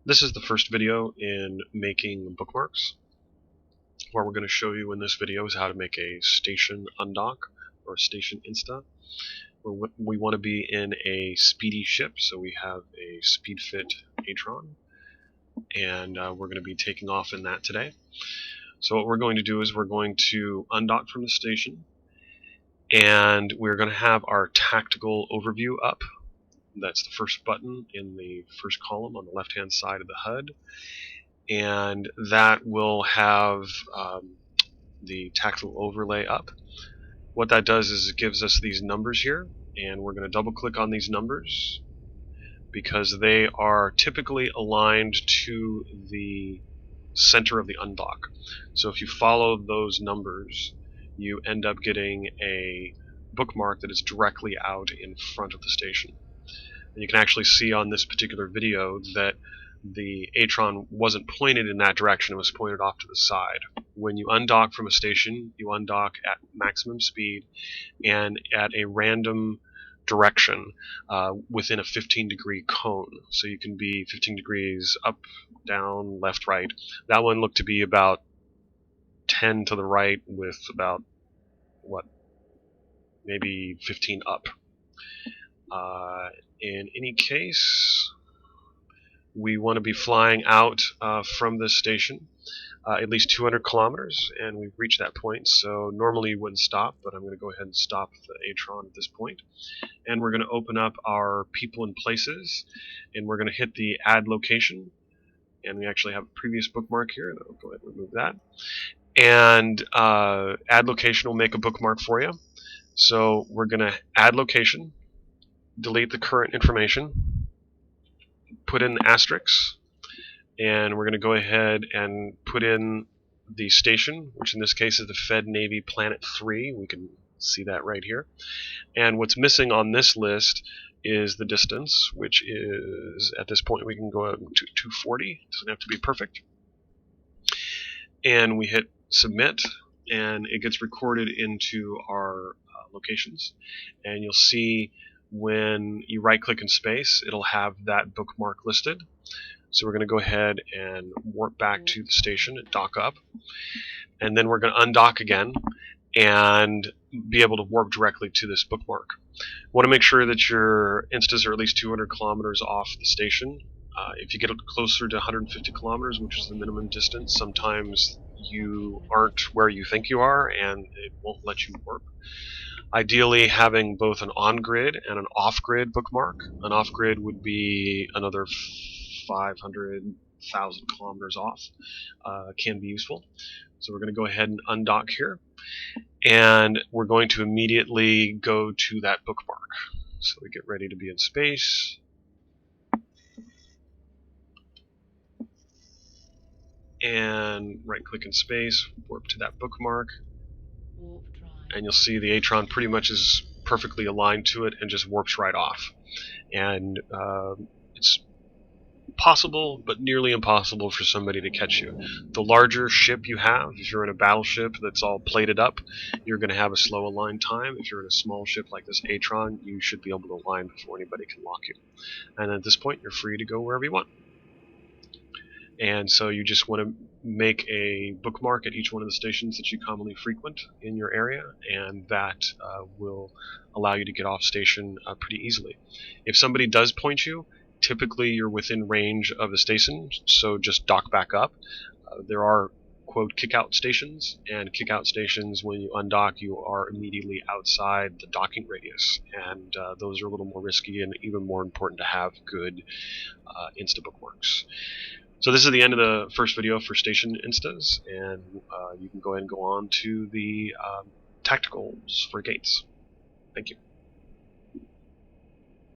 This is the first video in making bookmarks. What we're going to show you in this video is how to make a station undock or station Insta. We want to be in a speedy ship, so we have a speed fit Atron, and we're going to be taking off in that today. So what we're going to do is we're going to undock from the station, and we're going to have our tactical overview up. That's the first button in the first column on the left hand side of the HUD, and that will have the tactical overlay up. What that does is it gives us these numbers here, and we're going to double click on these numbers because they are typically aligned to the center of the undock. So if you follow those numbers, you end up getting a bookmark that is directly out in front of the station. And you can actually see on this particular video that the Atron wasn't pointed in that direction, it was pointed off to the side. When you undock from a station, you undock at maximum speed and at a random direction within a 15-degree cone. So you can be 15 degrees up, down, left, right. That one looked to be about 10 to the right with about, maybe 15 up. In any case, we want to be flying out from this station at least 200 kilometers, and we've reached that point. So normally you wouldn't stop, but I'm going to go ahead and stop the Atron at this point. And we're going to open up our people and places, and we're going to hit the add location. And we actually have a previous bookmark here, and I'll go ahead and remove that. And add location will make a bookmark for you. So we're going to add location, delete the current information, put in asterisks, and we're going to go ahead and put in the station, which in this case is the Fed Navy Planet 3. We can see that right here. And what's missing on this list is the distance, which is, at this point, we can go up to 240. It doesn't have to be perfect. And we hit submit, and it gets recorded into our locations. And you'll see when you right-click in space, it'll have that bookmark listed. So we're going to go ahead and warp back to the station and dock up. And then we're going to undock again and be able to warp directly to this bookmark. Want to make sure that your instas are at least 200 kilometers off the station. If you get closer to 150 kilometers, which is the minimum distance, sometimes you aren't where you think you are and it won't let you warp. Ideally, having both an on-grid and an off-grid bookmark. An off-grid would be another 500,000 kilometers off. Can be useful. So we're going to go ahead and undock here, and we're going to immediately go to that bookmark. So we get ready to be in space. And right-click in space, warp to that bookmark. And you'll see the Atron pretty much is perfectly aligned to it and just warps right off. And it's possible, but nearly impossible for somebody to catch you. The larger ship you have, if you're in a battleship that's all plated up, you're going to have a slow align time. If you're in a small ship like this Atron, you should be able to align before anybody can lock you. And at this point, you're free to go wherever you want. And so you just want to make a bookmark at each one of the stations that you commonly frequent in your area, and that will allow you to get off station pretty easily. If somebody does point you, typically you're within range of the station, so just dock back up. There are, quote, kick-out stations, and kick-out stations, when you undock, you are immediately outside the docking radius, and those are a little more risky and even more important to have good Insta bookmarks. So this is the end of the first video for station instas, and you can go ahead and go on to the tacticals for gates. Thank you.